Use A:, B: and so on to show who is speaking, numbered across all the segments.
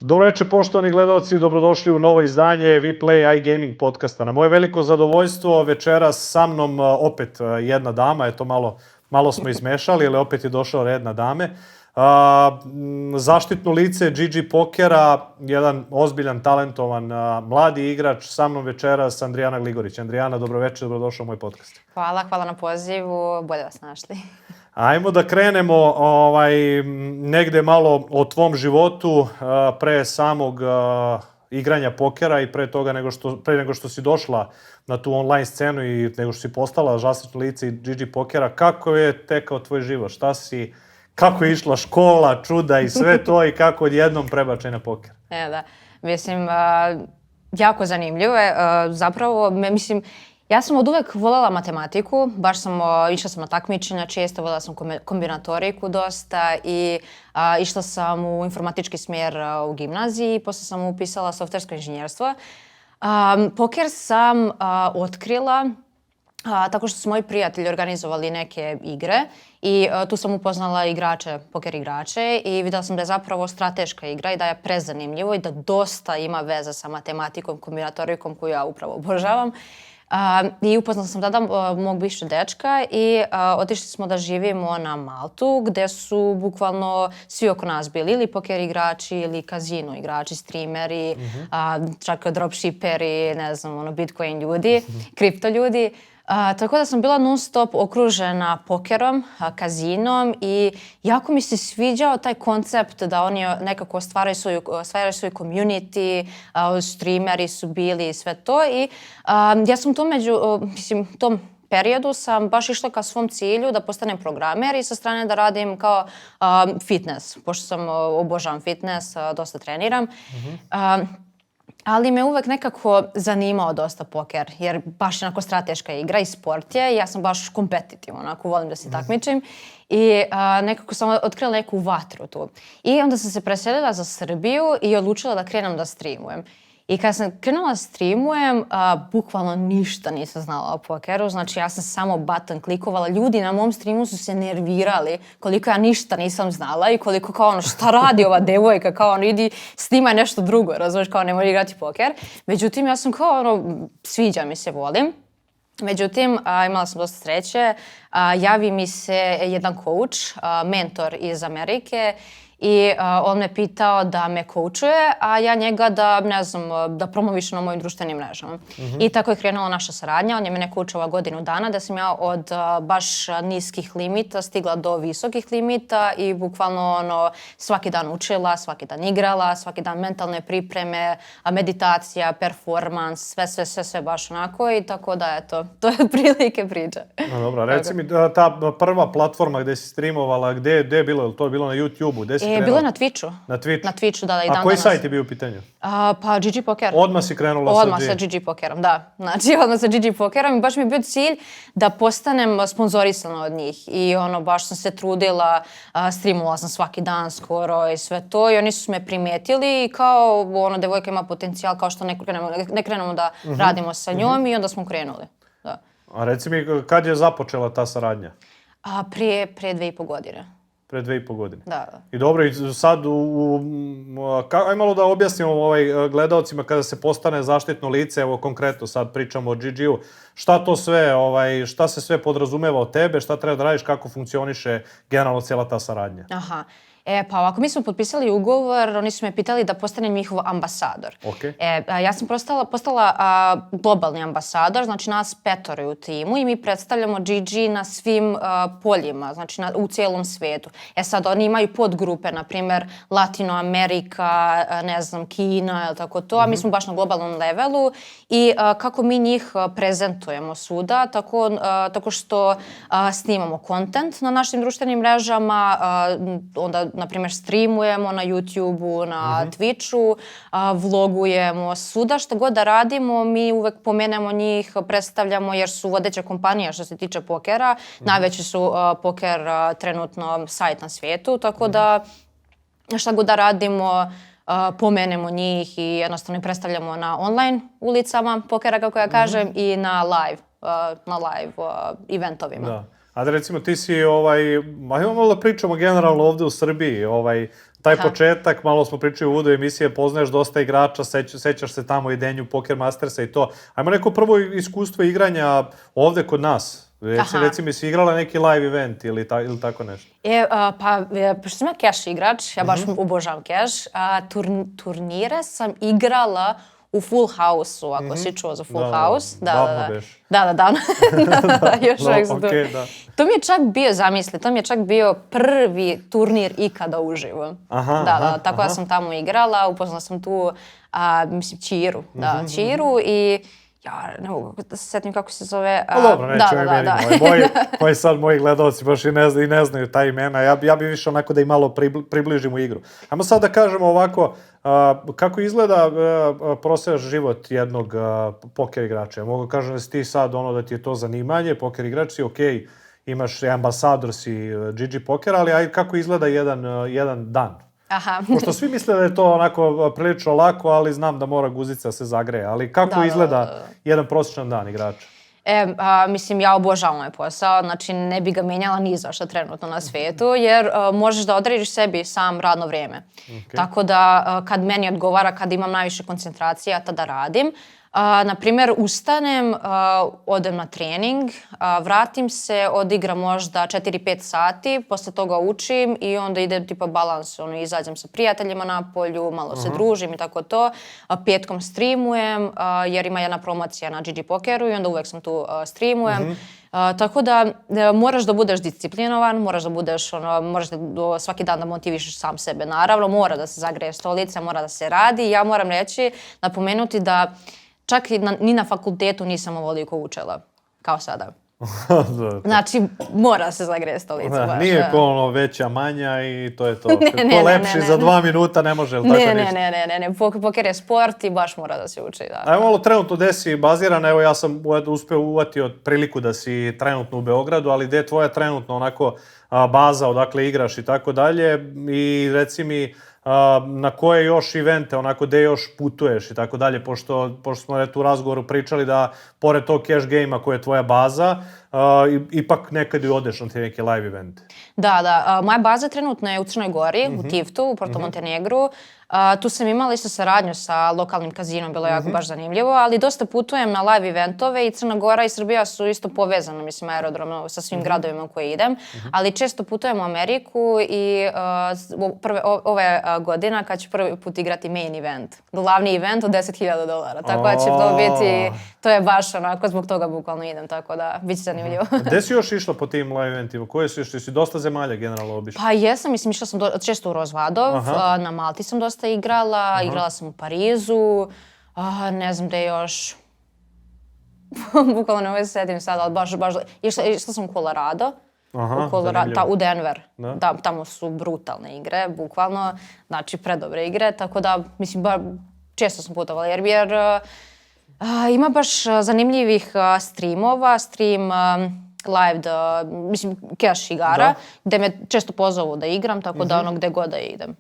A: Dobro večer, poštovani gledalci, dobrodošli u novo izdanje WePlay iGaming podcasta. Na moje veliko zadovoljstvo večeras sa mnom opet jedna dama, eto malo smo izmešali, ali opet je došao red na dame. Zaštitno lice GG Pokera, jedan ozbiljan, talentovan mladi igrač, sa mnom večeras Andrijana Gligorić. Andrijana, dobro večer, dobrodošao u moj podcast.
B: Hvala na pozivu, bolje vas našli.
A: Ajmo da krenemo negde malo o tvom životu pre samog igranja pokera i pre toga pre nego što si došla na tu online scenu i nego što si postala zaštitno lice GG Pokera. Kako je tekao tvoj život? Kako je išla škola, čuda i sve to i kako odjednom prebačaj na poker?
B: Da, mislim, jako zanimljivo je. Zapravo, mislim, ja sam od uvek voljela matematiku, išla sam na takmičenja često, voljela sam kombinatoriku dosta i išla sam u informatički smjer u gimnaziji, posle sam upisala softversko inženjerstvo. Poker sam otkrila tako što su moji prijatelji organizovali neke igre i tu sam upoznala poker igrače i vidjela sam da je zapravo strateška igra i da je prezanimljivo i da dosta ima veze sa matematikom, kombinatorikom koju ja upravo obožavam. I upoznala sam tada mog bivšeg dečka i otišli smo da živimo na Maltu gde su bukvalno svi oko nas bili ili poker igrači ili kazino igrači, streameri, čak dropshipperi, ne znam, Bitcoin ljudi, kripto ljudi. Tako da sam bila non stop okružena pokerom, kazinom i jako mi se sviđao taj koncept da oni nekako stvaraju svoj community, streameri su bili i sve to i ja sam tom periodu sam baš išla ka svom cilju da postanem programer i sa strane da radim kao fitness, pošto sam obožavam fitness, dosta treniram. Ali me uvek nekako zanimao dosta poker, jer baš je onako strateška igra i sport je. Ja sam baš kompetitivna, onako volim da se takmičim i nekako sam otkrila neku vatru tu. I onda sam se preselila za Srbiju i odlučila da krenem da streamujem. I kada sam krenula da streamujem, bukvalno ništa nisam znala o pokeru. Znači ja sam samo button klikovala. Ljudi na mom streamu su se nervirali koliko ja ništa nisam znala i koliko kao šta radi ova devojka, kao idi snimaj nešto drugo, razumiješ, kao ne može igrati poker. Međutim, ja sam kao sviđa mi se, volim. Međutim, imala sam dosta sreće. Javi mi se jedan coach, mentor iz Amerike, i on me pitao da me koučuje, a ja njega da promovišem na mojim društvenim mrežama. I tako je krenula naša saradnja. On je mene koučovao godinu dana da sam ja od baš niskih limita stigla do visokih limita i bukvalno svaki dan učila, svaki dan igrala, svaki dan mentalne pripreme, meditacija, performans, sve baš onako i tako da eto, to je otprilike priča.
A: Dobro, reci mi ta prva platforma gde si streamovala, gde je bilo? Je to bilo na YouTube-u?
B: Bilo je na Twitchu.
A: Na Twitchu?
B: Na Twitchu, da, i dan danas.
A: A koji sajt je bio u pitanju?
B: Pa GG Poker.
A: Odmah si krenula
B: Odmah sa GG Pokerom, da. Znači, odmah sa GG Pokerom i baš mi je bio cilj da postanem sponzorisana od njih. I baš sam se trudila, streamovala sam svaki dan skoro i sve to. I oni su me primetili i kao devojka ima potencijal, kao što ne krenemo da radimo sa njom i onda smo krenuli. Da.
A: A reci mi, kad je započela ta saradnja?
B: Prije 2,5 godine.
A: Pre 2,5 godine.
B: Da.
A: I dobro, i sad, aj malo da objasnimo gledalcima kada se postane zaštitno lice, evo konkretno sad pričamo o GG-u, šta se sve podrazumeva od tebe, šta treba da radiš, kako funkcioniše generalno cijela ta saradnja?
B: Aha. Pa ovako, mi smo potpisali ugovor, oni su me pitali da postanem njihov ambasador. Ja sam postala globalni ambasador, znači nas 5 u timu i mi predstavljamo GG na svim poljima, znači u cijelom svijetu. Sad oni imaju podgrupe, na primjer Latinoamerika, ne znam, Kina, tako to, a mi smo baš na globalnom levelu i kako mi njih prezentujemo svuda, tako što snimamo content na našim društvenim mrežama, onda na primjer streamujemo na YouTube-u, na Twitchu, vlogujemo svuda, što god da radimo, mi uvek pomenemo njih, predstavljamo jer su vodeća kompanija što se tiče pokera, najveći su poker trenutno sajt na svijetu, tako da šta god da radimo, pomenemo njih i jednostavno ih predstavljamo na online ulicama pokera, kako ja kažem, i na live eventovima.
A: Da. A da recimo ti si, ajmo malo da pričamo generalno ovde u Srbiji, taj početak, malo smo pričali u uvodu emisije, poznaješ dosta igrača, sećaš se tamo i Denju Poker Mastersa i to. Ajmo neko prvo iskustvo igranja ovde kod nas. Reci mi, si igrala neki live event ili tako nešto?
B: Pošto sam ja cash igrač, ja baš obožavam cash, turnire sam igrala u Full House-u, ako si čuo za Full House.
A: Davno beš.
B: Da, još uvijek sam tu.
A: Da.
B: To mi je čak bio, zamisli, to mi je čak bio prvi turnir ikada uživo. Tako da sam tamo igrala, upoznala sam tu, mislim, Čiru. Čiru i ja ne mogu da se sjetim kako se zove.
A: Dobro, nećemo imenima. Moji gledalci baš i ne znaju ta imena. Ja bi više onako da i malo približim u igru. Ajmo sad da kažemo ovako, kako izgleda prosečan život jednog poker igrača. Ja mogu kažem da si ti sad da ti je to zanimanje, poker igrač si, okej, imaš ambasador si GG pokera, ali kako izgleda jedan dan? Pošto svi misle da je to onako prilično lako, ali znam da mora guzica da se zagreje. Ali kako izgleda jedan prosječan dan igrača?
B: Mislim, ja obožavam ovaj posao, znači ne bi ga menjala ni za što trenutno na svijetu, jer možeš da odrediš sebi sam radno vrijeme. Tako da kad meni odgovara, kad imam najviše koncentracije, ja tada radim. Na primjer, ustanem, odem na trening, vratim se, odigram možda 4-5 sati, posle toga učim i onda ide tipa balans, izađem sa prijateljima na polju, malo se družim i tako to. Petkom streamujem, jer ima jedna promocija na GG Pokeru i onda uvek sam tu streamujem. Tako da moraš da budeš disciplinovan, moraš da svaki dan da motivišeš sam sebe. Naravno, mora da se zagreje stolica, mora da se radi. Ja moram napomenuti da čak ni na fakultetu nisam ovoliko učila, kao sada. Znači, mora se zagreje stolica.
A: Nije ko veća, manja i to je to. Ko lepši za 2 minuta ne može, ili tako ništa?
B: Ne. Poker je sport i baš mora da se uči.
A: Ajmo malo trenutno gde si baziran, evo ja sam uspeo uvatio priliku da si trenutno u Beogradu, ali gde je tvoja trenutno onako baza, odakle igraš i tako dalje i reci mi na koje još evente, onako gde još putuješ i tako dalje, pošto smo tu u razgovoru pričali da pored tog cash game-a koja je tvoja baza, ipak nekad i odeš na te neke live evente.
B: Da, moja baza trenutno je u Crnoj Gori, u Tiftu, u Porto Montenegru. Tu sam imala isto saradnju sa lokalnim kazinom, bilo je jako baš zanimljivo, ali dosta putujem na live eventove i Crna Gora i Srbija su isto povezane, mislim, aerodrom sa svim gradovima u koje idem, ali često putujem u Ameriku i ove godina kad ću prvi put igrati main event, glavni event od $10,000, tako da će to biti, to je baš onako, zbog toga bukvalno idem, tako da bit će zanimljivo.
A: Gde si još išla po tim live eventima? Koje si još? Si dosta zemalja generalno obišla?
B: Pa jesam, mislim, išla sam često u Rozvadov, na Malti sam dosta igrala, igrala sam u Parizu, ne znam gde još, bukvalno ne sedim sad, ali baš, išla sam u Colorado, u Denver, tamo su brutalne igre, bukvalno, znači predobre igre, tako da, mislim, često sam putovala, jer ima baš zanimljivih streamova, live, mislim, cash igara, gde me često pozovu da igram, tako da gde god da idem.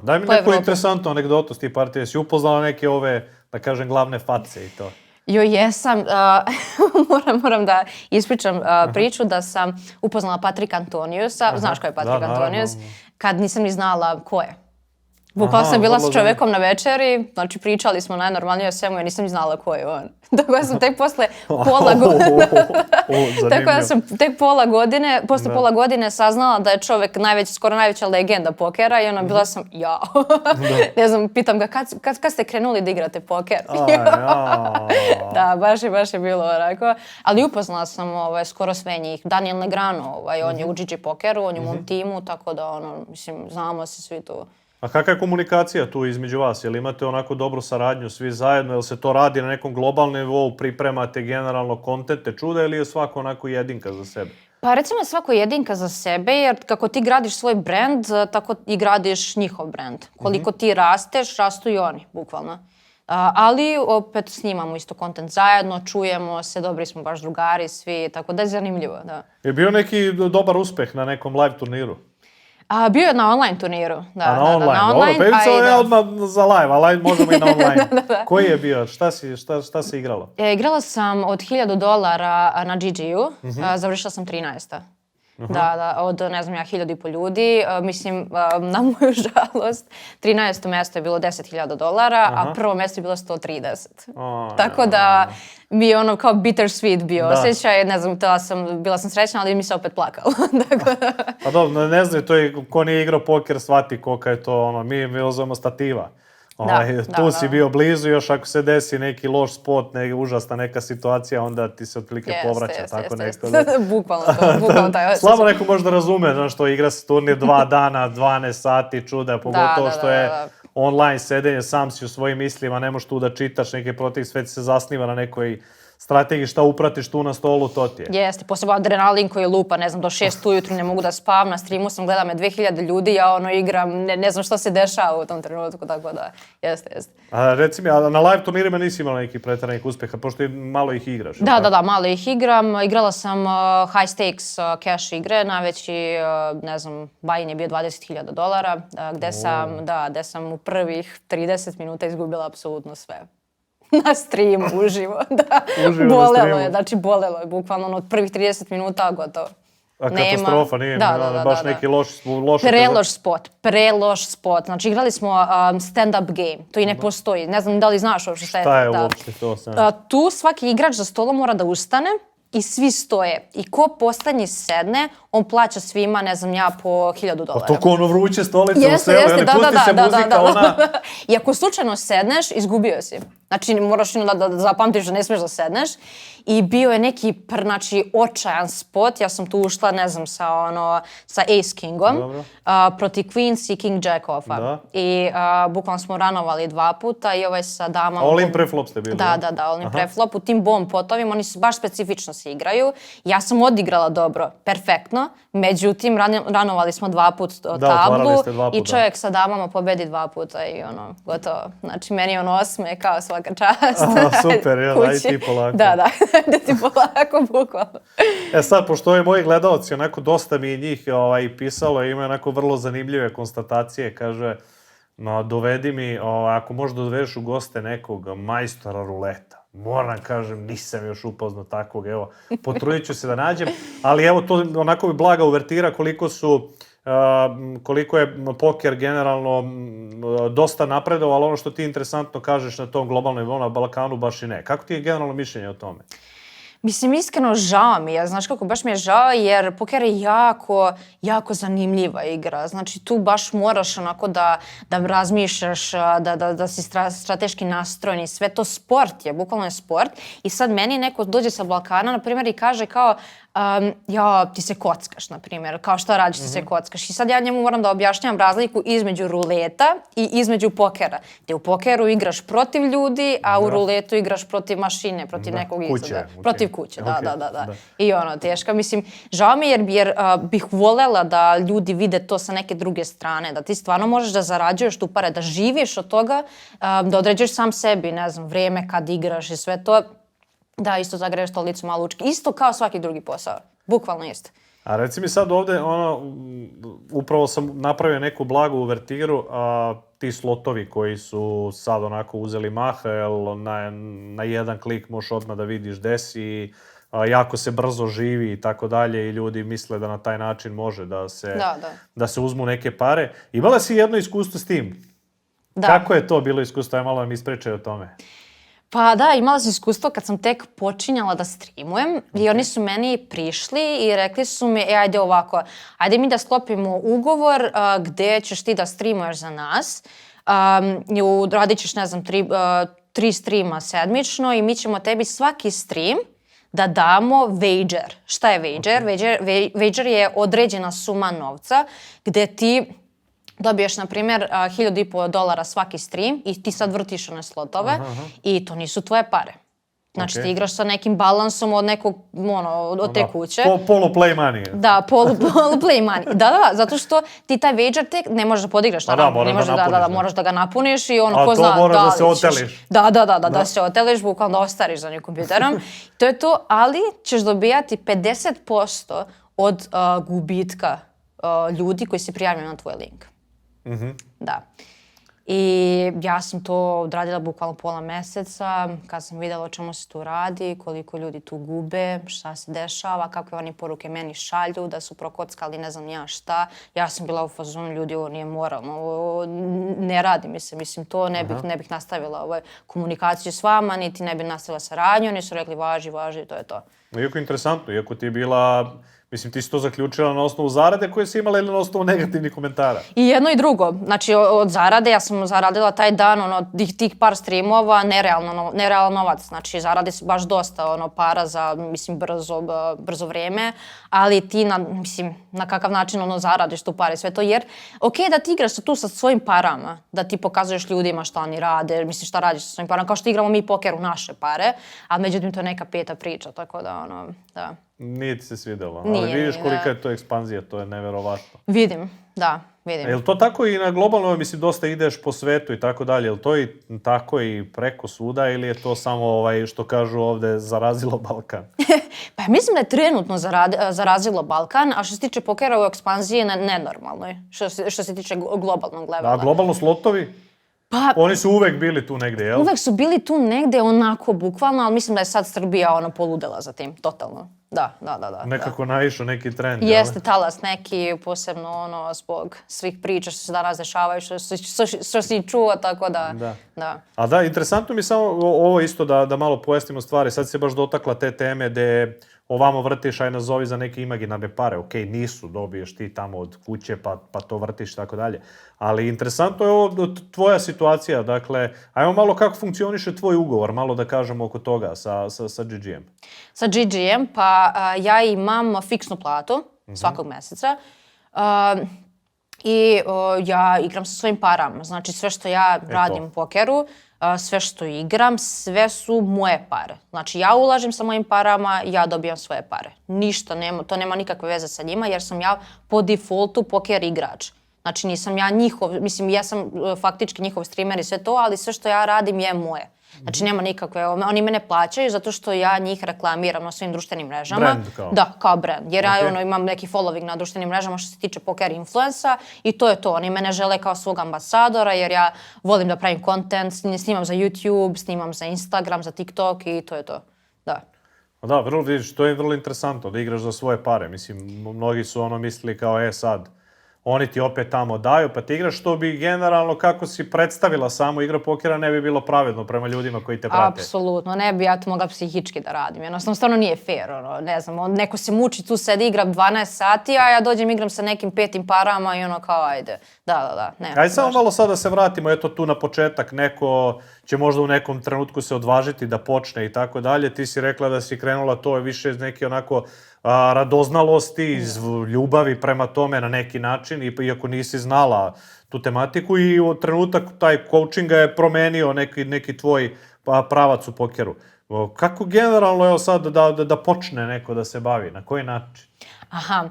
A: Daj mi neku interesantnu anegdotu s tih partija. Si upoznala neke ove, da kažem, glavne face i to?
B: Jesam. Moram da ispričam priču da sam upoznala Patrika Antoniusa. Znaš ko je Patrik Antonius? Kad nisam ni znala ko je. Bukvalno sam bila s čovekom na večeri, znači pričali smo najnormalnije o svemu, ja nisam ni znala ko je on. Tako da sam tek posle pola godine saznala da je čovek skoro najveća legenda pokera i bila sam jao. Ne znam, pitam ga kad ste krenuli da igrate poker? Da, baš je bilo onako. Ali upoznala sam skoro sve njih. Daniel Negrano, on je u GG Pokeru, on je u mom timu, tako da mislim, znamo se svi tu.
A: A kakva je komunikacija tu između vas? Jel imate onako dobru saradnju svi zajedno? Jel se to radi na nekom globalnom nivou? Pripremate generalno kontente čuda ili je svako onako jedinka za sebe?
B: Pa recimo svako jedinka za sebe, jer kako ti gradiš svoj brand, tako i gradiš njihov brand. Koliko ti rasteš, rastu i oni, bukvalno. Ali opet snimamo isto kontent zajedno, čujemo se, dobri smo baš drugari svi, tako da je zanimljivo, da.
A: Je bio neki dobar uspeh na nekom live turniru?
B: Bio je na online turniru, da.
A: Na online, dobro, pevica je odmah za live, ali možemo i na online. Koji je bio? Šta si igrala?
B: Igrala sam od $1,000 na GG-u, završila sam 13. Da, od, ne znam ja, 1.500 ljudi. Mislim, na moju žalost, 13. mjesto je bilo $10.000, a prvo mjesto je bilo 130. Tako da mi je ono kao bittersweet bio osjećaj. Ne znam, bila sam srećna, ali mi se opet plakalo.
A: Pa dobro, ne znam, to je, ko nije igrao poker, shvati kolika je to, ono, mi uzmemo stativa. Tu si bio blizu, još ako se desi neki loš spot, užasna neka situacija, onda ti se otprilike povraća. Tako nešto.
B: Bukvalno taj osjećaj.
A: Slabo neko možda razume, znaš, što igra se turnir 2 dana, 12 sati, čuda, pogotovo što je online sedenje, sam si u svojim mislima, ne možeš tu da čitaš neke protiv, sve ti se zasniva na nekoj strategiji, šta upratiš tu na stolu, to ti je.
B: Jeste, posebno adrenalin koji lupa, ne znam, do 6 ujutru ne mogu da spavam, na streamu sam, gleda me 2000 ljudi, ja ono igram, ne znam šta se dešava u tom trenutku, tako da, jeste.
A: A reci mi, a na live turnirima nisi imala nekih pretjeranih uspeha, pošto malo ih igraš?
B: Da, malo ih igram. Igrala sam high stakes cash igre, najveći, ne znam, buy-in je bio $20.000, gde sam u prvih 30 minuta izgubila apsolutno sve. Na streamu, uživo, da. Bolelo je, znači bolelo je, bukvalno od prvih 30 minuta gotovo.
A: A katastrofa, nije baš neki loš
B: Preloš spot. Znači igrali smo stand-up game, to i ne postoji, ne znam da li znaš uopšte šta je to.
A: Šta je uopšte to?
B: Tu svaki igrač za stolom mora da ustane i svi stoje. I ko poslednji sedne, on plaća svima, ne znam ja, po $1.000.
A: Pa to ko ono vruće stolice u selu, ili pusti se muzika, ona...
B: I ako slučajno sedneš, izgubio si. Znači, moraš da zapamtiš da ne smiješ da sedneš. I bio je neki, očajan spot. Ja sam tu ušla, ne znam, sa Ace Kingom protiv Queens i King Jack offa. I bukvalno smo ranovali 2 puta i ovaj sa damama...
A: All in preflop ste bili?
B: Da, all in preflop. U tim bomb potovima, oni baš specifično se igraju. Ja sam odigrala dobro, perfektno. Međutim, ranovali smo 2 put tablu i čovjek sa damama pobedi 2 puta i ono, gotovo. Znači, meni je ono osme kao svaka čast.
A: Super, daj ti polako.
B: Da, ti polako, bukvalno.
A: Sad, pošto ovi moji gledalci, onako dosta mi je njih pisalo, imaju onako vrlo zanimljive konstatacije, kaže, dovedi mi, ako možeš da dovedeš u goste nekog majstora ruleta. Moram, kažem, nisam još upoznao takvog, evo, potrudit ću se da nađem, ali evo, to onako mi blaga uvertira koliko je poker generalno dosta napredovao, ali ono što ti interesantno kažeš na tom globalnom nivou na Balkanu baš i ne. Kako ti je generalno mišljenje o tome?
B: Mislim, iskreno žao mi je, znaš kako, baš mi je žao jer poker je jako zanimljiva igra. Znači tu baš moraš onako da razmišljaš, da si strateški nastrojen i sve to sport je, bukvalno je sport. I sad meni neko dođe sa Balkana, na primjer, i kaže kao ti se kockaš, na primjer, kao šta radiš, ti se kockaš. I sad ja njemu moram da objašnjam razliku između ruleta i između pokera. Gdje u pokeru igraš protiv ljudi, a u ruletu igraš protiv mašine, protiv nekog izgleda. Protiv kuće, da. I ono, teško. Mislim, žao mi jer bih voljela da ljudi vide to sa neke druge strane, da ti stvarno možeš da zarađuješ tu pare, da živiš od toga, da određuješ sam sebi, ne znam, vrijeme kad igraš i sve to. Da, isto zagreješ stolicu malo učki. Isto kao svaki drugi posao. Bukvalno isto.
A: A reci mi sad ovde, upravo sam napravio neku blagu uvertiru, ti slotovi koji su sad onako uzeli maha, jer na jedan klik možeš odmah da vidiš gde si, jako se brzo živi i tako dalje i ljudi misle da na taj način može da se uzmu neke pare. Imala si jedno iskustvo s tim?
B: Da.
A: Kako je to bilo iskustvo? Aj malo mi ispričaj o tome.
B: Pa da, imala sam iskustvo kad sam tek počinjala da streamujem i oni su meni prišli i rekli su mi, ajde ovako, ajde mi da sklopimo ugovor gde ćeš ti da streamuješ za nas, radit ćeš, ne znam, 3 streama sedmično i mi ćemo tebi svaki stream da damo wager. Šta je wager? Wager je određena suma novca gde ti dobiješ, na primjer, $1.500 svaki stream i ti sad vrtiš one slotove i to nisu tvoje pare. Znači ti igraš sa nekim balansom od nekog, od te kuće.
A: Polu play money.
B: Da, polu play money. Da, zato što ti taj wager tek ne možeš da podigraš. Moraš da ga napuniš i ko zna.
A: A to moraš da se oteliš.
B: Da se oteliš, bukvalno da ostariš za njim kompjuterom. To je to, ali ćeš dobijati 50% od gubitka ljudi koji se prijavljaju na tvoj link. Da. I ja sam to odradila bukvalno pola meseca, kad sam vidjela o čemu se tu radi, koliko ljudi tu gube, šta se dešava, kakve oni poruke meni šalju, da su prokockali ne znam ni ja šta. Ja sam bila u fazonu, ljudi, ovo nije moralno, ovo ne radi mi se, mislim, to ne bih nastavila komunikaciju s vama, niti ne bih nastavila saradnju, oni su rekli važi, to je to.
A: Iako je interesantno, iako ti je bila, mislim, ti si to zaključila na osnovu zarade koje si imala ili na osnovu negativnih komentara?
B: I jedno i drugo. Znači, od zarade, ja sam zaradila taj dan, tih par streamova, nerealan novac. Znači, zaradi se baš dosta, para za, mislim, brzo vrijeme, ali ti, na kakav način, zaradiš tu pare, sve to, jer, okej da ti igraš tu sa svojim parama, da ti pokazuješ ljudima šta oni rade, mislim, šta radiš sa svojim parama, kao što igramo mi poker u naše pare, a međutim, to je neka peta priča, tako da, da.
A: Nije ti se svidjelo,
B: Nije,
A: ali vidiš kolika je to ekspanzija, to je neverovatno.
B: Vidim.
A: Je li to tako i na globalnoj, mislim, dosta ideš po svetu i tako dalje, je li to i tako i preko svuda ili je to samo, što kažu ovde, zarazilo Balkan?
B: Pa ja mislim da je trenutno zarazilo Balkan, a što se tiče pokera u ekspanziji nenormalnoj, što se tiče globalnog levela.
A: A globalno slotovi?
B: Pa,
A: oni su uvek bili tu negde, jel?
B: Uvek su bili tu negde onako bukvalno, ali mislim da je sad Srbija poludela za tim, totalno. Da.
A: Nekako naišao neki trend, jel?
B: Jeste talas neki, posebno zbog svih priča što se danas dešavaju, što si čuo, tako da.
A: A da, interesantno mi samo ovo isto da malo pojasnimo stvari. Sad se baš dotakla te teme gde ovamo vrtiš, aj nazovi za neke imaginarne pare. Okej, nisu, dobiješ ti tamo od kuće pa to vrtiš i tako dalje. Ali interesantno je ovo tvoja situacija. Dakle, ajmo malo kako funkcioniše tvoj ugovor, malo da kažemo oko toga sa GGM.
B: Sa GGM, pa ja imam fiksnu platu svakog meseca. I ja igram sa svojim parama. Znači sve što ja radim u pokeru, sve što igram, sve su moje pare. Znači ja ulažem sa mojim parama, ja dobijam svoje pare. Ništa, to nema nikakve veze sa njima jer sam ja po defaultu poker igrač. Znači nisam ja njihov, mislim ja sam faktički njihov streamer i sve to, ali sve što ja radim je moje. Znači nema nikakve, oni mene plaćaju zato što ja njih reklamiram na svim društvenim mrežama.
A: Brand kao?
B: Da, kao brand. Jer ja imam neki following na društvenim mrežama što se tiče poker influensa i to je to. Oni mene žele kao svog ambasadora jer ja volim da pravim content, snimam za YouTube, snimam za Instagram, za TikTok i to je to. Da.
A: Da, vidiš, to je vrlo interesantno da igraš za svoje pare. Mislim, mnogi su mislili kao sad, oni ti opet tamo daju, pa ti igraš, što bi generalno, kako si predstavila samo igra pokera, ne bi bilo pravedno prema ljudima koji te prate.
B: Apsolutno, ne bi ja to mogla psihički da radim. Jednostavno, stvarno nije fair, ne znam, neko se muči, tu sedi, igram 12 sati, a ja dođem, igram sa nekim petim parama i kao, ajde, da, ne.
A: Ajde samo malo sad da se vratimo, eto tu na početak, neko će možda u nekom trenutku se odvažiti da počne i tako dalje. Ti si rekla da si krenula to više iz neke onako radoznalosti, iz ljubavi prema tome na neki način, iako nisi znala tu tematiku i u trenutak taj coachinga je promenio neki tvoj pravac u pokeru. Kako generalno je sad da počne neko da se bavi? Na koji način?
B: Aha,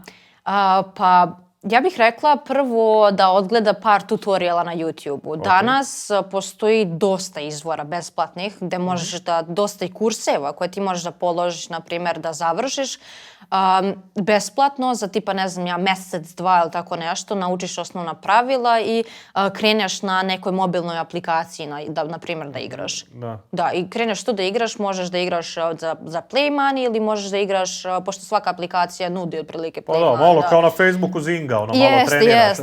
B: pa ja bih rekla prvo da odgleda par tutoriala na YouTube-u. Danas postoji dosta izvora besplatnih gde možeš dosta i kurseva koje ti možeš da položiš, na primjer da završiš besplatno za tipa, ne znam ja, mesec, dva ili tako nešto, naučiš osnovna pravila i kreneš na nekoj mobilnoj aplikaciji, na primjer da igraš. Da, i kreneš tu da igraš, možeš da igraš za Play Money ili možeš da igraš, pošto svaka aplikacija nudi otprilike Play Money.
A: Malo kao na Facebooku Zinga, malo treniraš.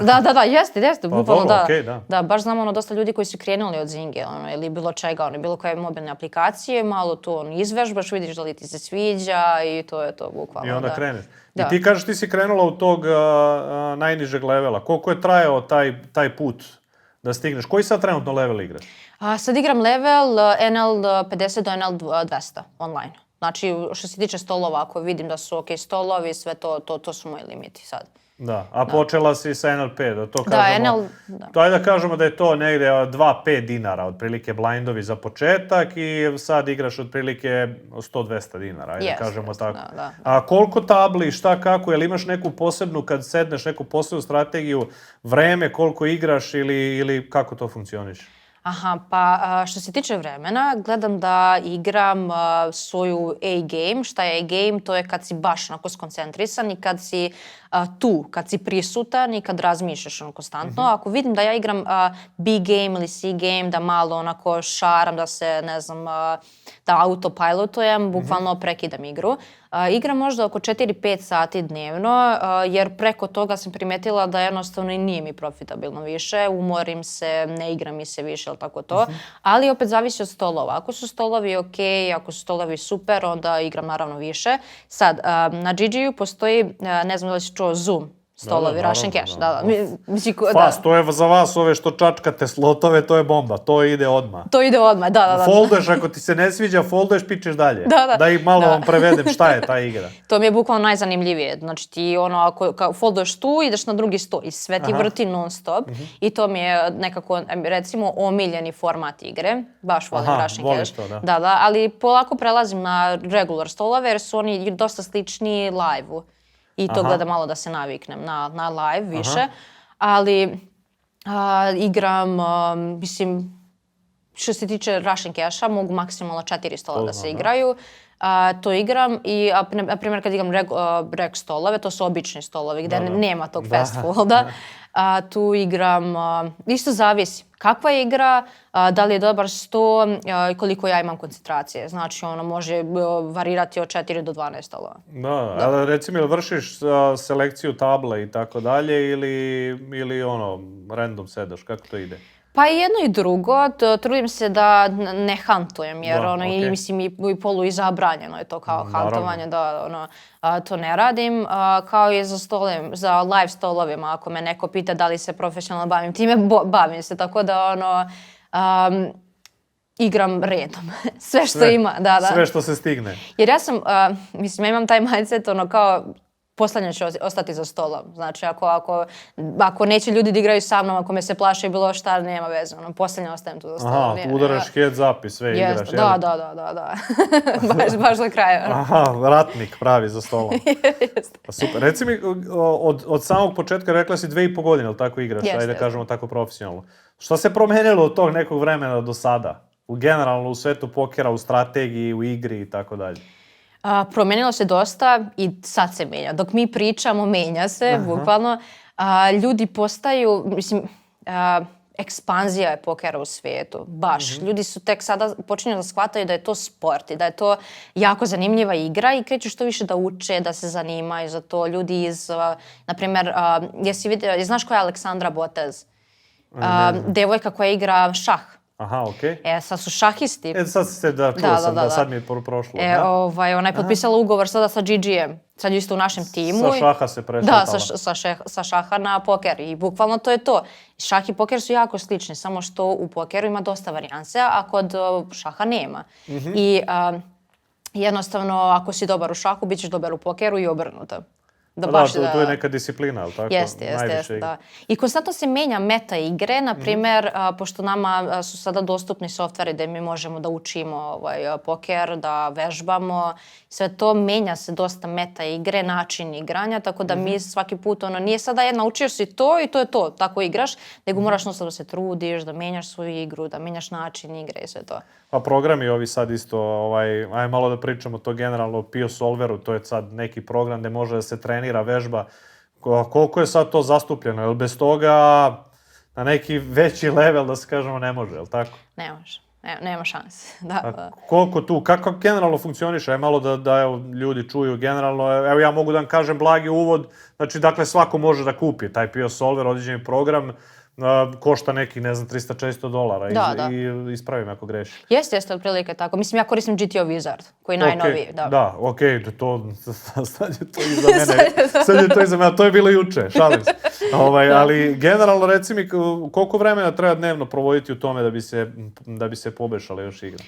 B: Jeste, bukvalno da. Da, baš znam dosta ljudi koji su krenuli od Zinge ili bilo čega, bilo koje mobilne aplikacije, malo tu izvežbaš, vidiš da li ti se sviđa i to je to, bukvalno.
A: I onda kreneš. I ti kažeš ti si krenula u tog najnižeg levela. Koliko je trajao taj put da stigneš? Koji sad trenutno level igraš?
B: Sad igram level NL50 do NL200 online. Znači, što se tiče stolova, ako vidim da su stolovi, sve to su moji limiti sad.
A: Da, a počela si sa NL5, da to kažemo... Ajde da kažemo da je to negde 2-5 dinara, otprilike blindovi za početak i sad igraš otprilike 100-200 dinara, ajde da kažemo tako. A koliko tabli, šta, kako, jel imaš neku posebnu, kad sedneš neku posebnu strategiju, vreme, koliko igraš ili kako to funkcioniše?
B: Aha, pa što se tiče vremena, gledam da igram svoju A-game. Šta je A-game? To je kad si baš onako skoncentrisan i kad si tu, kad si prisutan i kad razmišljaš konstantno. Ako vidim da ja igram B game ili C game, da malo onako šaram, da se, ne znam, da autopilotujem, bukvalno prekidam igru. Igram možda oko 4-5 sati dnevno, jer preko toga sam primetila da jednostavno i nije mi profitabilno više, umorim se, ne igra mi se više ili tako to, ali opet zavisi od stolova. Ako su stolovi ok, ako su stolovi super, onda igram naravno više. Sad, na GG-u postoji, ne znam da li si čuo, Zoom stolovi, Russian Cash.
A: Fast, to je za vas ove što čačkate slotove, to je bomba, to ide odmah.
B: To ide odmah, da.
A: Folduješ, ako ti se ne sviđa, folduješ, pičeš dalje. Da i malo vam prevedem šta je ta igra.
B: To mi je bukvalno najzanimljivije. Znači ti ako folduješ tu, ideš na drugi sto i sve ti vrti non stop. I to mi je nekako, recimo, omiljeni format igre. Baš volim Russian Cash.
A: To,
B: da, ali polako prelazim na regular stolove jer su oni dosta slični live-u. I to gledam malo da se naviknem na live više. Ali igram, mislim, što se tiče Russian Cash-a, mogu maksimalno 4 stola da se igraju. To igram i, na primjer, kad igram reg stolove, to su obični stolovi gdje nema tog fast folda. Tu igram, isto zavisi kakva je igra, da li je dobar sto i koliko ja imam koncentracije. Znači, ono može varirati od 4 do 12 stolova.
A: Da, ali recimo, ili vršiš selekciju table i tako dalje ili ono, random sedaš, kako to ide?
B: Pa i jedno i drugo, trudim se da ne hantujem, jer i mislim i polu i zabranjeno je to kao hantovanje, da to ne radim. Kao i za live stolovima, ako me neko pita da li se profesionalno bavim time, bavim se, tako da igram redom. Sve što ima, da.
A: Sve što se stigne.
B: Jer ja sam, mislim, ja imam taj mindset kao poslednje ću ostati za stolom. Znači, ako neće ljudi da igraju sa mnom, ako me se plaše bilo šta, nema veze. Poslednje ostajem tu za stolom.
A: Aha, udaraš heads up i sve igraš.
B: Da. baš do kraja.
A: Aha, ratnik pravi za stolom. Super. Reci mi, od samog početka rekla si 2,5 godine, ali tako igraš, ajde da kažemo tako profesionalno. Šta se promenilo od tog nekog vremena do sada? Generalno u svetu pokera, u strategiji, u igri i tako dalje.
B: Promenilo se dosta i sad se menja. Dok mi pričamo, menja se, bukvalno. Ljudi postaju, mislim, ekspanzija je pokera u svijetu, baš. Ljudi su tek sada počinju da shvataju da je to sport i da je to jako zanimljiva igra i kreću što više da uče, da se zanimaju za to. Ljudi iz, na primjer, jesi vidio, znaš koja je Aleksandra Botez? Devojka koja igra šah.
A: Aha, okej.
B: Sad su šahisti.
A: Sad ste, čuo sam, sad mi je prošlo.
B: Ona je potpisala ugovor sada sa GG-em. Sad je isto u našem timu.
A: Sa šaha se prešla.
B: Da, sa šaha na poker. I bukvalno to je to. Šah i poker su jako slični, samo što u pokeru ima dosta varijanse, a kod šaha nema. I jednostavno, ako si dobar u šahu, bit ćeš dobar u pokeru i obrnuto.
A: Tu je neka disciplina, ali tako?
B: Jeste, da. I konstantno se menja meta igre, na primjer, pošto nama su sada dostupni softveri gdje mi možemo da učimo poker, da vežbamo, sve to menja se dosta meta igre, način igranja, tako da mi svaki put, nije sada naučio si to i to je to, tako igraš, nego moraš da se trudiš, da menjaš svoju igru, da menjaš način igre i sve to.
A: Pa programi ovi sad isto, ajde malo da pričamo to generalno o Pio Solveru, to je sad neki program gde može da se trenira vežba. Koliko je sad to zastupljeno? Jel bez toga na neki veći level, da se kažemo, ne može, jel tako?
B: Ne može, nema šanse.
A: Koliko tu, kako generalno funkcioniše? Ajde malo da ljudi čuju generalno. Evo ja mogu da vam kažem blagi uvod, znači dakle svako može da kupi taj Pio Solver, određeni program, košta neki, ne znam, $300-400 i ispravim ako grešim.
B: Jeste, otprilike tako. Mislim, ja koristim GTO Wizard, koji je najnoviji.
A: Da, okej, sad je to iza mene. Sad je to iza mene, to je bilo juče, šalim se. Ali generalno, reci mi, koliko vremena treba dnevno provoditi u tome da bi se pobešale još igre?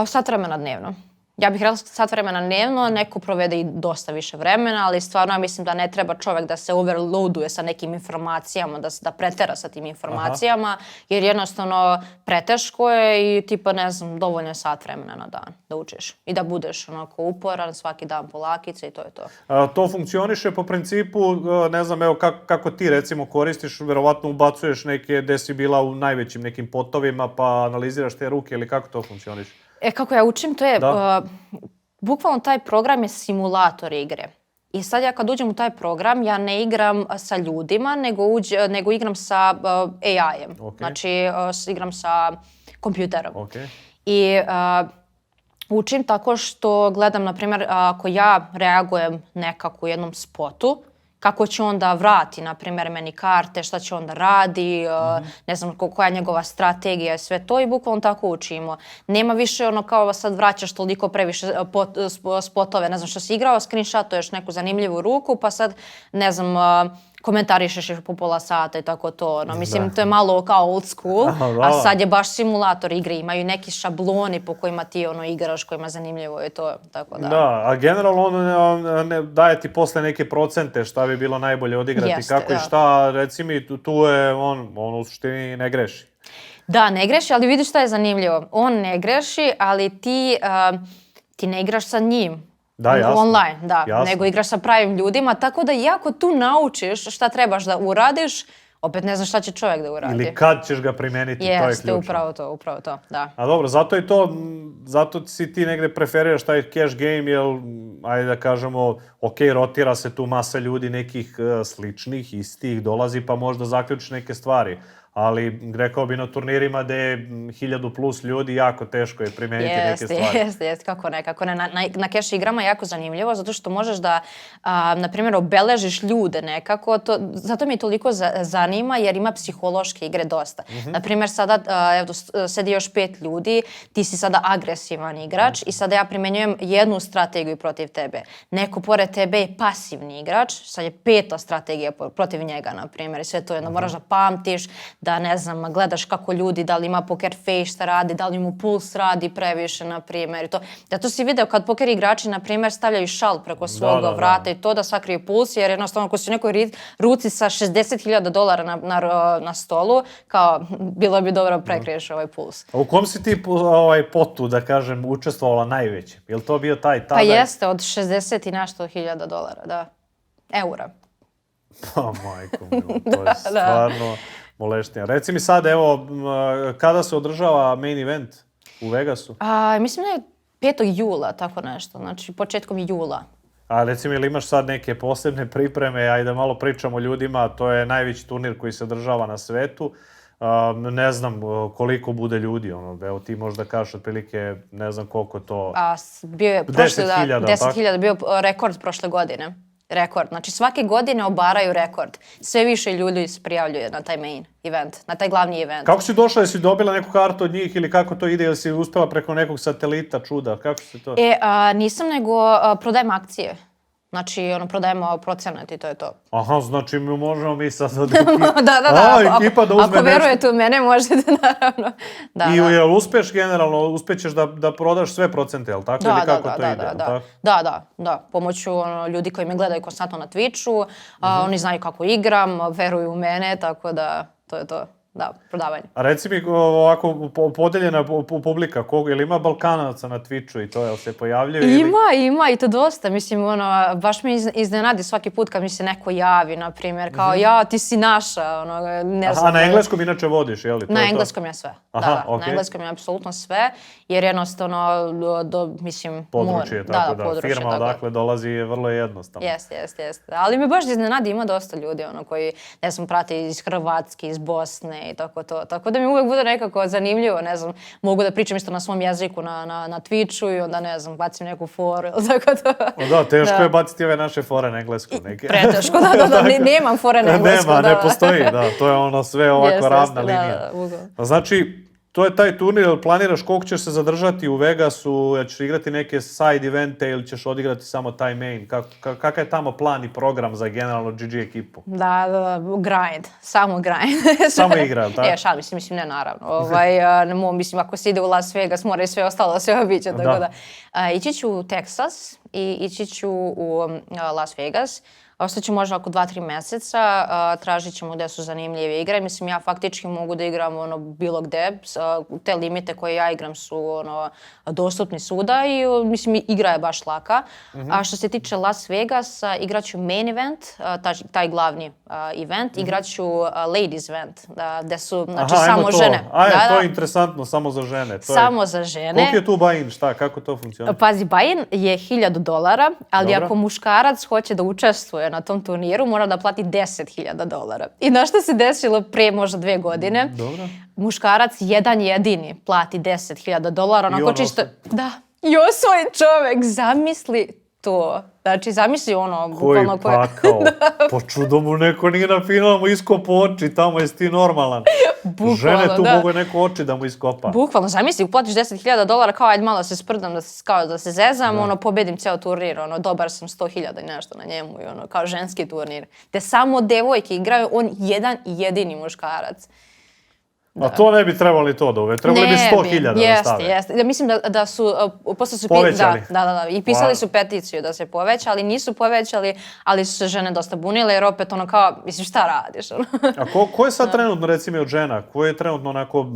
B: Sat vremena dnevno. Ja bih rekla sat vremena dnevno, neko provede i dosta više vremena, ali stvarno ja mislim da ne treba čovjek da se overloaduje sa nekim informacijama, da pretera sa tim informacijama, jer jednostavno preteško je i tipa, ne znam, dovoljno je sat vremena na dan da učiš i da budeš onako uporan, svaki dan polakice i to je to.
A: To funkcioniše po principu, ne znam, evo kako ti recimo koristiš, verovatno ubacuješ neke gde si bila u najvećim nekim potovima pa analiziraš te ruke ili kako to funkcioniše?
B: Kako ja učim, to je, bukvalno taj program je simulator igre. I sad ja kad uđem u taj program, ja ne igram sa ljudima, nego igram sa AI-em.
A: Ok.
B: Znači, igram sa kompjuterom.
A: Ok.
B: I učim tako što gledam, na primjer, ako ja reagujem nekako u jednom spotu, kako će onda vrati, na primjer, meni karte, šta će onda radi, ne znam koja je njegova strategija i sve to i bukvalno tako učimo. Nema više ono kao sad vraćaš toliko previše spotove, ne znam što si igrao, screenshotuješ neku zanimljivu ruku pa sad, ne znam, komentarišeš po pola sata i tako to. No, mislim, to je malo kao old school, a sad je baš simulator igre. Imaju neki šabloni po kojima ti igraš, kojima je zanimljivo i to, tako da.
A: Da, a generalno on ne daje ti posle neke procente šta bi bilo najbolje odigrati,
B: Jeste,
A: kako i šta, reci mi, tu je on u suštini ne greši.
B: Da, ne greši, ali vidiš šta je zanimljivo. On ne greši, ali ti ne igraš sa njim.
A: Da, jasno.
B: Online, da,
A: jasno.
B: nego igraš sa pravim ljudima, tako da iako tu naučiš šta trebaš da uradiš, opet ne znaš šta će čovjek da uradi.
A: Ili kad ćeš ga primeniti, to je ključno.
B: Jeste, upravo to, da.
A: A dobro, zato si ti negde preferiraš taj cash game, jer, ajde da kažemo, ok, rotira se tu masa ljudi nekih sličnih, istih, dolazi pa možda zaključiš neke stvari. Ali rekao bi na turnirima gde je 1000 plus ljudi, jako teško je primeniti neke stvari.
B: Jeste, kako ne. Na cash igrama je jako zanimljivo, zato što možeš da, na primjer, obeležiš ljude nekako. Zato mi toliko zanima, jer ima psihološke igre dosta. Na primjer, sada sedi još 5 ljudi, ti si sada agresivan igrač i sada ja primenjujem jednu strategiju protiv tebe. Neko pored tebe je pasivni igrač, sad je 5. strategija protiv njega, na primjer. I sve to jedno moraš da pamtiš, da, ne znam, gledaš kako ljudi, da li ima poker face šta radi, da li mu puls radi previše, na primjer. Zato si video kad poker igrači, na primjer, stavljaju šal preko svog vrata i to da sakriju puls, jer jednostavno ako si u nekoj ruci sa $60,000 na stolu, kao, bilo bi dobro prekriješ ovaj puls.
A: A u kom si ti potu, da kažem, učestvovala najveće? Je li to bio taj tada?
B: Pa jeste, od 60 i nešto $1,000, da. Eura.
A: Pa, majko milo, to je stvarno moleštija. Reci mi sad, evo, kada se održava main event u Vegasu?
B: Mislim da je 5. jula, tako nešto, znači početkom jula.
A: A reci mi, ili imaš sad neke posebne pripreme, ajde malo pričamo ljudima, to je najveći turnir koji se održava na svetu. Ne znam koliko bude ljudi, evo ti možda kažeš otprilike, ne znam koliko to...
B: Bio je 10.000, bio rekord prošle godine. Rekord. Znači svake godine obaraju rekord. Sve više ljudi se prijavljuje na taj main event, na taj glavni event.
A: Kako si došla? Jesi dobila neku kartu od njih ili kako to ide? Jel si uspela preko nekog satelita, čuda? Kako se to...
B: Nisam, nego prodajem akcije. Znači, prodajemo procenat i to je to.
A: Aha, znači možemo mi sad da
B: ekipa
A: da uzme
B: ako verujete u mene, možete, naravno.
A: I jel uspeš generalno, uspećeš da prodaš sve procente, jel tako? Ili kako to ide?
B: Da. Pomoću ljudi koji me gledaju konstantno na Twitchu, oni znaju kako igram, veruju u mene, tako da to je to. Da, prodavanje. A
A: reci mi ovako podeljena publika, jel ima Balkanaca na Twitchu i to, jel se pojavljaju?
B: Ima i to dosta. Mislim, baš me iznenadi svaki put kad mi se neko javi, na primjer, kao ja, ti si naša, ne znam.
A: A na engleskom inače vodiš, je li?
B: Na engleskom ja sve, da. Na engleskom ja apsolutno sve, jer jednostavno, mislim,
A: područje, tako da. Firma odakle dolazi je vrlo jednostavno.
B: Jeste. Ali me baš iznenadi, ima dosta ljudi, koji, ne znam, prate iz Hrvatske, iz Bosne, i tako to. Tako da mi uvek bude nekako zanimljivo, ne znam, mogu da pričam isto na svom jeziku na Twitchu i onda, ne znam, bacim neku foru ili tako to.
A: Da, teško je baciti ove naše fore na engleskom.
B: Preteško, da, nemam fore na engleskom.
A: Nema, ne postoji, da, to je sve ovako ravna linija. Znači, to je taj turnir, jel planiraš koliko ćeš se zadržati u Vegasu, ćeš igrati neke side evente ili ćeš odigrati samo taj main? Kakav je tamo plan i program za generalno GG ekipu?
B: Da, grind, samo grind.
A: Samo igra, jel tako?
B: Šalim se, mislim, ne naravno. Mislim, ako se ide u Las Vegas, mora i sve ostalo da se obiće, tako da. Ići ću u Texas i ići ću u Las Vegas. Ostaću možda oko 2-3 meseca, tražit ćemo gde su zanimljive igre. Mislim, ja faktički mogu da igram bilo gde. Te limite koje ja igram su dostupni svuda i mislim, igra je baš laka. A što se tiče Las Vegasa, igraću main event, taj glavni event. Igraću ladies event, gde su samo žene.
A: To je interesantno, samo za žene.
B: Samo za žene.
A: Koliko je tu buy-in, šta, kako to funkcionira?
B: Pazi, buy-in je $1,000, ali ako muškarac hoće da učestvuje na tom turniru, mora da plati $10,000. I na što se desilo pre možda 2 godine?
A: Dobro.
B: Muškarac jedan jedini plati $10,000. Onako čisto...
A: osvoji.
B: Da. I osvoji čovek, zamisli to. Znači, zamisli
A: Koji
B: bukvalno
A: pakao. Po čudo mu neko nije na finalu iskopo oči, tamo jesi ti normalan.
B: Bukvalno,
A: Žene tu
B: da.
A: mogu neko oči da mu iskopa.
B: Bukvalno, zamisli, uplatiš $10,000, kao ajde malo se sprdam, kao da se zezam, pobedim ceo turnir, dobar sam 100,000 i nešto na njemu, i kao ženski turnir. Te samo devojke igraju, on jedan i jedini muškarac.
A: A to ne bi trebali to da trebali bi 100,000 da stave.
B: Jeste. Ja mislim da su, posle su...
A: Povećali.
B: Da. I pisali su peticiju da se poveća, ali nisu povećali, ali su se žene dosta bunile, jer opet kao, mislim, šta radiš?
A: A ko je sad trenutno, recimo, od žena? Ko je trenutno onako,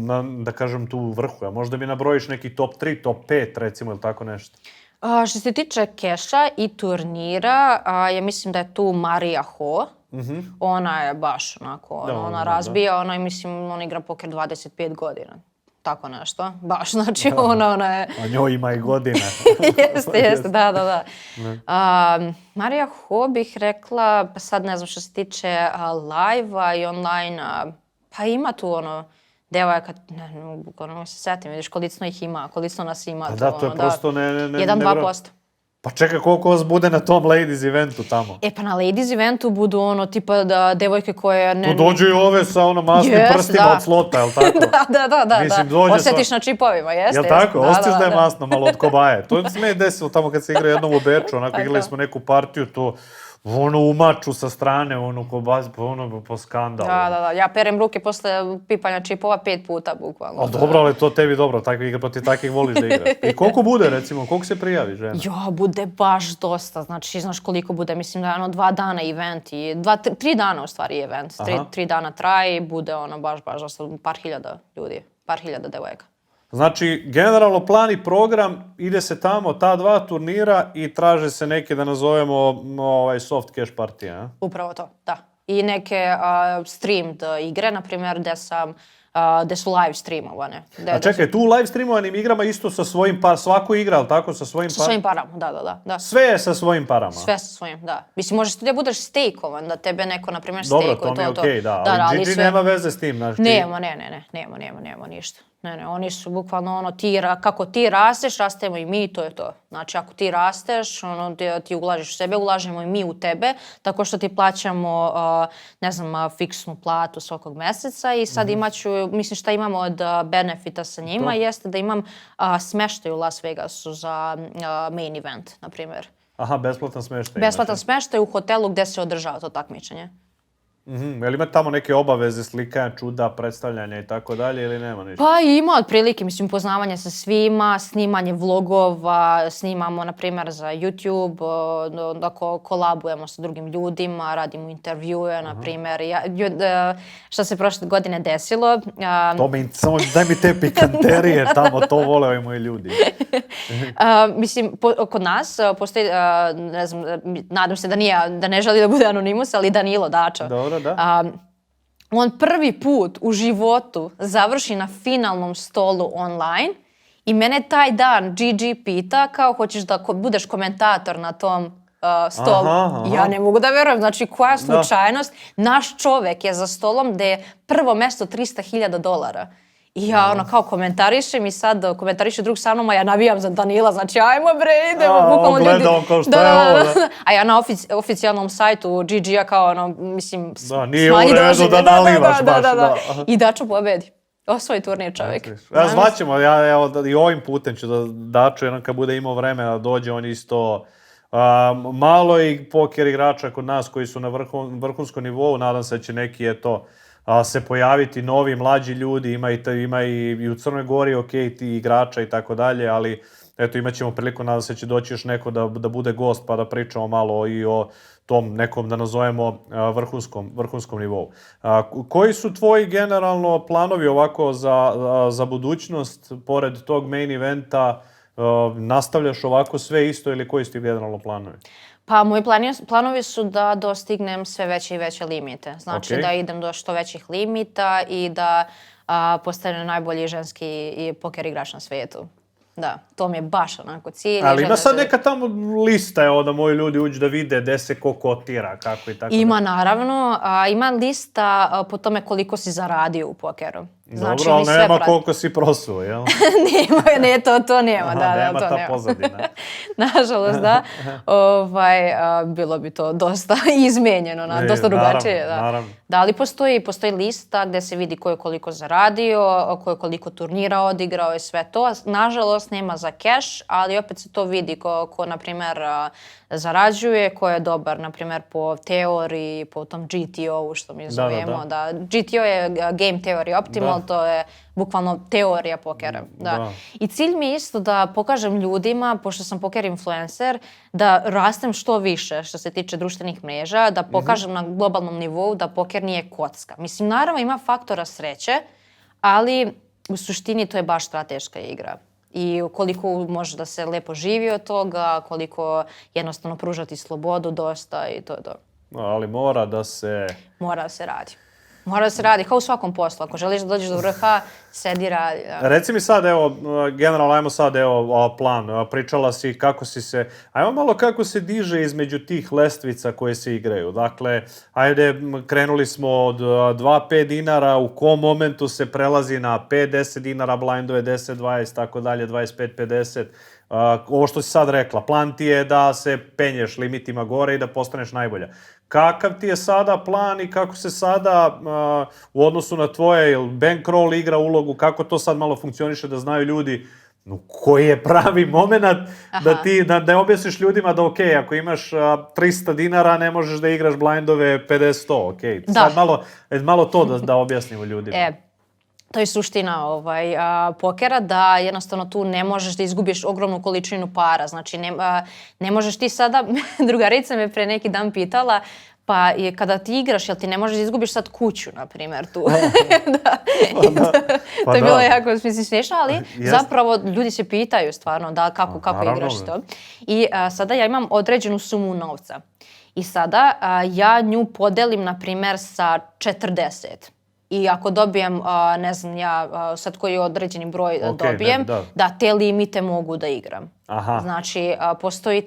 A: da kažem, tu u vrhu? A možda mi nabrojiš neki top 3, top 5, recimo, ili tako nešto?
B: Što se tiče keša i turnira, ja mislim da je tu Marija Ho. Ona je baš onako, ona razbija, ona igra poker 25 godina. Tako nešto, baš, znači ona je...
A: A njoj ima i godine.
B: Jeste, da. Marija Ho bih rekla, pa sad ne znam što se tiče live-a i online, pa ima tu devojaka, ne se setim, vidiš koliko ih ima, koliko nas ima.
A: Da, to je prosto
B: 1-2%.
A: Pa čekaj, koliko vas bude na tom ladies eventu tamo?
B: Pa na ladies eventu budu tipa da devojke koje...
A: Tu dođu i ove sa masnim prstima od slota, jel tako?
B: Da.
A: Mislim, dođe
B: osjetiš na čipovima, jeste.
A: Jel tako? Osjetiš da je masno malo od kobaje. To se meni desilo tamo kad se igra jednom u Beču, onako igrali smo neku partiju, to umaču sa strane, po skandalu.
B: Da. Ja perem ruke posle pipanja čipova 5 puta, bukvalno.
A: A dobro, ali to tebi dobro, takve igre protiv takvih voliš da igraš. I koliko bude, recimo, koliko se prijavi žena?
B: Bude baš dosta, znači, znaš koliko bude, mislim da je 2 dana event i 3 dana u stvari event. 3 dana traje i bude baš dosta, par hiljada ljudi, par hiljada devojaka.
A: Znači, generalno plan i program, ide se tamo, ta 2 turnira i traže se neke, da nazovemo, soft cash partije, a?
B: Upravo to, da. I neke streamed igre, na primjer, gde su live streamovane.
A: A čekaj, tu live streamovanim igrama isto sa svojim svako igra, ali tako, sa svojim parama?
B: Sa svojim parama, da.
A: Sve je sa svojim parama?
B: Sve sa svojim, da. Mislim, možeš ti da budeš stejkovan, da tebe neko, na primjer, stejkuje.
A: Dobro, to mi je okej, da. Ali GG nema veze s tim, znaš ti?
B: Nema ništa. Ne, oni su bukvalno kako ti rasteš, rastemo i mi, to je to. Znači, ako ti rasteš, ti ulažeš u sebe, ulažemo i mi u tebe, tako što ti plaćamo, ne znam, fiksnu platu svakog meseca i sad mislim šta imamo od benefita sa njima, jeste da imam smeštaj u Las Vegasu za main event, na primjer.
A: Aha, besplatan smeštaj.
B: Besplatan smeštaj u hotelu gde se održava to takmičenje.
A: Jel ima tamo neke obaveze, slikanja, čuda, predstavljanja i tako dalje ili nema ništa?
B: Pa ima otprilike, mislim, upoznavanje sa svima, snimanje vlogova, snimamo, na primjer, za YouTube, da kolabujemo sa drugim ljudima, radimo intervjue, na primjer. Što se prošle godine desilo...
A: Samo daj mi te pikanterije tamo, to vole moji ljudi.
B: Mislim, kod nas postoji, ne znam, nadam se da ne želi da bude anonimus, ali Danilo Dačo.
A: Dobro, da.
B: On prvi put u životu završi na finalnom stolu online i mene taj dan GG pita kao hoćeš da budeš komentator na tom stolu. Ja ne mogu da verujem, znači koja slučajnost. Naš čovek je za stolom gde je prvo mesto $300,000. I ja kao komentarišem i sad komentariše drug sa mnom, a ja navijam za Danila, znači ajmo bre, idemo, bukvalno ljudi.
A: Gleda on kao šta je ovo, da.
B: A ja na oficijalnom sajtu GG-a kao mislim...
A: Da, nije u redu da nalivaš baš, da.
B: I Dačo pobedi. Osvoji turnir čovjek.
A: Ja zvaćemo, i ovim putem ću da Dačo, jednom kad bude imao vremena da dođe, on isto... Malo i poker igrača kod nas koji su na vrhunskom nivou, nadam se da će neki, se pojaviti novi, mlađi ljudi, ima i u Crnoj Gori, ok, ti igrača i tako dalje, ali eto, imat ćemo priliku, nadam se će doći još neko da bude gost pa da pričamo malo i o tom nekom, da nazovemo, vrhunskom nivou. Koji su tvoji generalno planovi ovako za budućnost, pored tog main eventa, nastavljaš ovako sve isto ili koji su ti generalno planovi?
B: Pa moji planovi su da dostignem sve veće i veće limite. Znači da idem do što većih limita i da postanem najbolji ženski poker igrač na svijetu. Da, to mi je baš onako cilj.
A: Ali ima sad neka tamo lista, evo, da moji ljudi uđu da vide gde se ko kotira, kako i tako.
B: Ima, naravno. Ima lista po tome koliko si zaradio u pokeru.
A: Znači, dobro, ali nema koliko si prosuo, jel?
B: Ne, to nema.
A: Aha, nema ta pozadina.
B: Nažalost, da. Bilo bi to dosta izmenjeno, dosta drugačije.
A: Naravno.
B: Da, ali postoji lista gde se vidi ko je koliko zaradio, ko je koliko turnira odigrao i sve to. Nažalost, nema za keš, ali opet se to vidi ko na primjer, zarađuje, ko je dobar, na primjer, po teoriji, po tom GTO-u, što mi zovemo. Da. GTO je Game Theory Optimal, to je bukvalno teorija pokera. Da. I cilj mi je isto da pokažem ljudima, pošto sam poker influencer, da rastem što više što se tiče društvenih mreža, da pokažem na globalnom nivou da poker nije kocka. Mislim, naravno ima faktora sreće, ali u suštini to je baš strateška igra. I koliko može da se lepo živi od toga, koliko jednostavno pružati slobodu dosta i to je to.
A: Ali mora da se radi.
B: Mora da se radi, kao u svakom poslu. Ako želiš da dođeš do vrha, sedi, radi. Da.
A: Reci mi sad, evo, generalno, ajmo sad, evo, plan. Pričala si kako si se... Ajmo malo kako se diže između tih lestvica koje se igraju. Dakle, ajde, krenuli smo od 2-5 dinara, u kom momentu se prelazi na 5-10 dinara, blindove 10-20, tako dalje, 25-50. Ovo što si sad rekla, plan ti je da se penješ limitima gore i da postaneš najbolja. Kakav ti je sada plan i kako se sada u odnosu na tvoje bankroll igra ulogu, kako to sad malo funkcioniše da znaju ljudi koji je pravi moment da objasniš ljudima da ok, ako imaš 300 dinara ne možeš da igraš blindove 50-100, ok. Sad malo to da objasnimo ljudima.
B: To je suština pokera, da jednostavno tu ne možeš da izgubiš ogromnu količinu para. Znači, ne možeš ti sada, drugarica me pre neki dan pitala, pa kada ti igraš, jel ti ne možeš da izgubiš sad kuću, na primjer, tu. To je bilo jako smiješno, ali zapravo ljudi se pitaju stvarno da kako igraš to. I sada ja imam određenu sumu novca. I sada ja nju podelim, na primjer, sa 40. I ako dobijem, ne znam, ja sad koji određeni broj dobijem, da te limite mogu da igram. Znači, postoji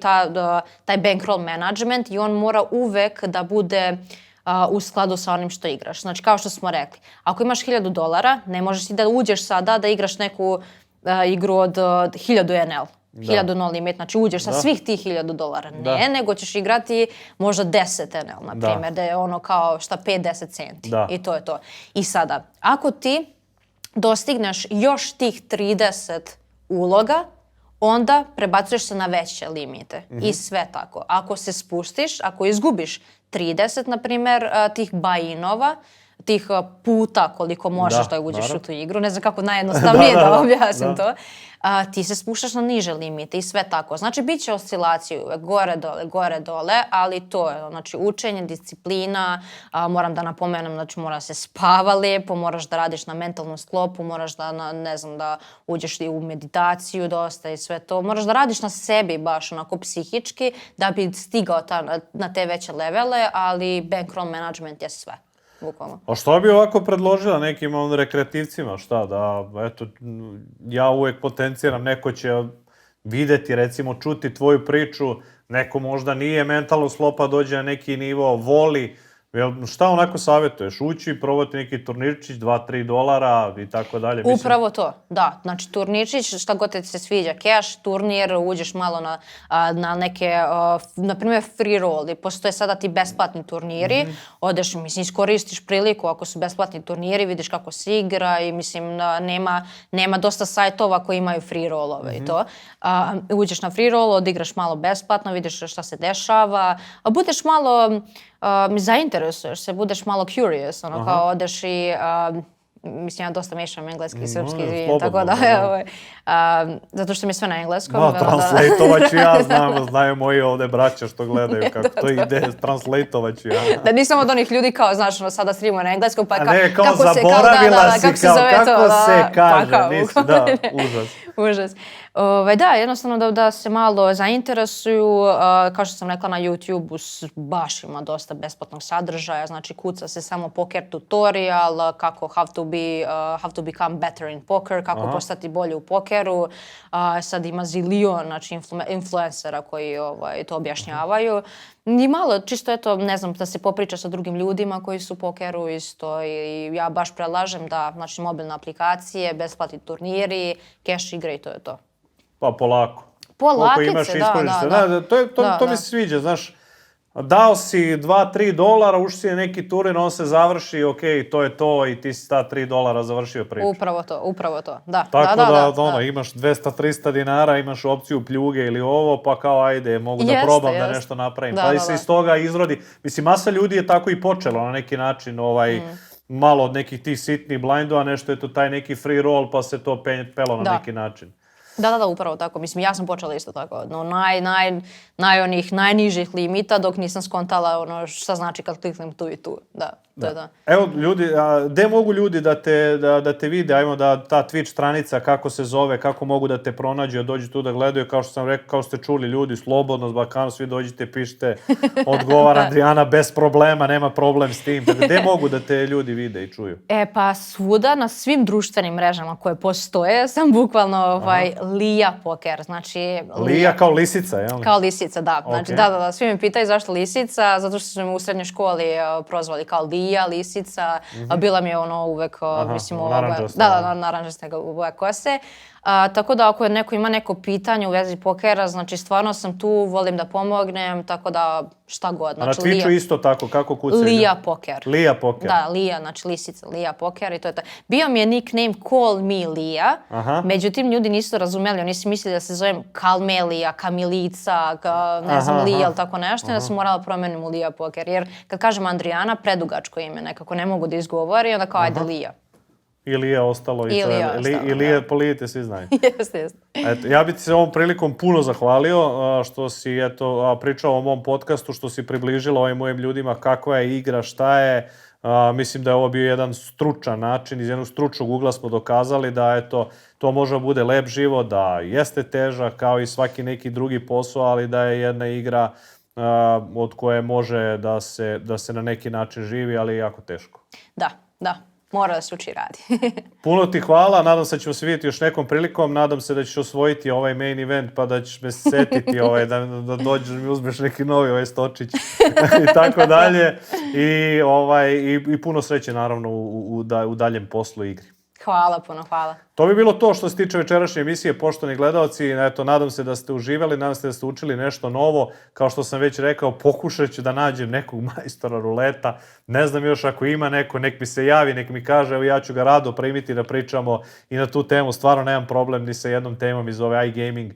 B: taj bankroll management i on mora uvek da bude u skladu sa onim što igraš. Znači, kao što smo rekli, ako imaš $1000, ne možeš ti da uđeš sada da igraš neku igru od 1000 NL. 1000 no limit, znači uđeš sa svih tih $1000. Ne, nego ćeš igrati možda 10 NL, na primjer, da je ono kao 5-10 centi. I to je to. I sada, ako ti dostigneš još tih 30 uloga, onda prebacuješ se na veće limite. I sve tako. Ako se spustiš, ako izgubiš 30, na primjer, tih buy-inova, tih puta koliko možeš da uđeš u tu igru, ne znam kako najjednostavnije da objasnim to, ti se spuštaš na niže limite i sve tako. Znači, bit će oscilaciju gore, dole, ali to je, znači, učenje, disciplina, moram da napomenem, znači, mora se spava lepo, moraš da radiš na mentalnom sklopu, moraš da, ne znam, da uđeš i u meditaciju dosta i sve to, moraš da radiš na sebi baš, onako, psihički, da bi stigao na te veće levele, ali bankroll management je sve. Bukvalno.
A: A što bi ovako predložila nekim rekreativcima, šta, da, eto, ja uvek potenciram, neko će videti, recimo, čuti tvoju priču, neko možda nije mentalno sklopa, dođe na neki nivo, voli, šta onako savjetuješ? Ući, probati neki turnirčić, $2-3 i tako dalje?
B: Upravo to, da. Znači, turnirčić, šta god te se sviđa, cash, turnir, uđeš malo na neke, na primjer, free roll. Postoje sada ti besplatni turniri, odeš, mislim, iskoristiš priliku ako su besplatni turniri, vidiš kako se igra i, mislim, nema dosta sajtova koji imaju free rollove i to. Uđeš na free roll, odigraš malo besplatno, vidiš šta se dešava, budeš malo mi zainteresuješ se, budeš malo curious, ono kao odeš i mislim, ja dosta miješam engleski i srpski, tako da, zato što mi je sve na engleskom.
A: No, translate-ovat ću ja, znaju moji ovde braća što gledaju, kako to ide, translate-ovat ću ja.
B: Da nisam od onih ljudi kao, znaš, sada streamuju na engleskom, pa
A: kako zaboravila si, kako se kaže, nisi, da, užas.
B: Užas. Da, jednostavno da se malo zainteresuju, kao što sam rekla na YouTube-u baš ima dosta besplatnog sadržaja, znači kuca se samo poker tutorial, kako how to become better in poker, kako postati bolji u pokeru, sad ima zilion, znači influencera koji to objašnjavaju. I malo, čisto eto, ne znam, da se popriča sa drugim ljudima koji su u pokeru isto i ja baš predlažem da, znači, mobilne aplikacije, besplatni turniri, cash igre i to je to.
A: Pa polako.
B: Polakice, da.
A: To mi se sviđa, znaš, dao si $2-3, ušli si neki turnir, on se završi, okej, to je to i ti si ta $3 završio priču.
B: Upravo to, da.
A: Tako da, imaš 200-300 dinara, imaš opciju pljuge ili ovo, pa kao ajde, mogu da probam da nešto napravim. Pa i se iz toga izrodi. Mislim, masa ljudi je tako i počelo na neki način, malo od nekih tih sitnih blindova, nešto je to taj neki free roll, pa se to pelo na neki način.
B: Da, upravo tako. Mislim, ja sam počela isto tako. Onih najnižih limita dok nisam skontala ono šta znači kad kliknem tu i tu. Da, to je da.
A: Evo, ljudi, gde mogu ljudi da te vide? Ajmo da ta Twitch stranica, kako se zove, kako mogu da te pronađu, dođu tu da gledaju. Kao što sam rekao, kao ste čuli, ljudi, slobodno, s Balkanu, svi dođite, pišite, odgovara Andrijana bez problema, nema problem s tim. Gde mogu da te ljudi vide i čuju?
B: Pa svuda, na svim društvenim mrežama koje postoje, sam bukvalno Lija Poker, znači...
A: Lija kao lisica, jel?
B: Kao lisica, da. Znači, da, svi me pitaju zašto lisica, zato što su me u srednjoj školi prozvali kao Lija, lisica, bila mi je ono uvek, mislim, naranđaste boje kose. Tako da ako neko ima neko pitanje u vezi pokera, znači stvarno sam tu, volim da pomognem, tako da šta god.
A: A na Twitchu isto tako, kako kucaju?
B: Lija Poker.
A: Lija Poker.
B: Da, Lija, znači lisica, Lija Poker i to je to. Bio mi je nickname Call Me Lija, međutim ljudi nisu razumeli, oni su mislili da se zovem Kalmelija, Kamilica, ne znam, Lija ili tako nešto, da sam morala promenim u Lija Poker, jer kad kažem Andrijana, predugačko ime, nekako ne mogu da izgovori, onda kao ajde Lija.
A: Ili je ostalo i Lije, po Lije te svi znaju.
B: Jeste.
A: Ja bih ti se ovom prilikom puno zahvalio što si pričao o mom podcastu, što si približila ovim mojim ljudima kakva je igra, šta je. Mislim da je ovo bio jedan stručan način, iz jednog stručnog ugla smo dokazali da to može da bude lep život, da jeste težak kao i svaki neki drugi posao, ali da je jedna igra od koje može da se na neki način živi, ali je jako teško.
B: Da. Mora da se uči radi.
A: Puno ti hvala, nadam se da ćemo se vidjeti još nekom prilikom, nadam se da ćeš osvojiti ovaj main event pa da ćeš me setiti da dođeš mi uzmeš neki novi stočić i tako dalje. I puno sreće naravno u daljem poslu i igri.
B: Hvala puno, hvala.
A: To bi bilo to što se tiče večerašnje emisije, poštovani gledalci. Nadam se da ste uživali, nadam se da ste učili nešto novo. Kao što sam već rekao, pokušat ću da nađem nekog majstora ruleta. Ne znam još ako ima neko, nek mi se javi, nek mi kaže, evo ja ću ga rado primiti da pričamo i na tu temu. Stvarno nemam problem ni sa jednom temom iz ove iGaming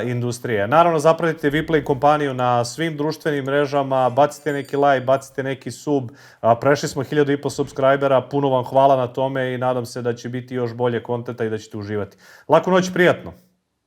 A: industrije. Naravno, zapratite Viplay kompaniju na svim društvenim mrežama, bacite neki like, bacite neki sub. Prešli smo 1500 subscribera, puno vam hvala na tome i nadam se da će biti još bolje kontenta i da ćete uživati. Laku noć, prijatno!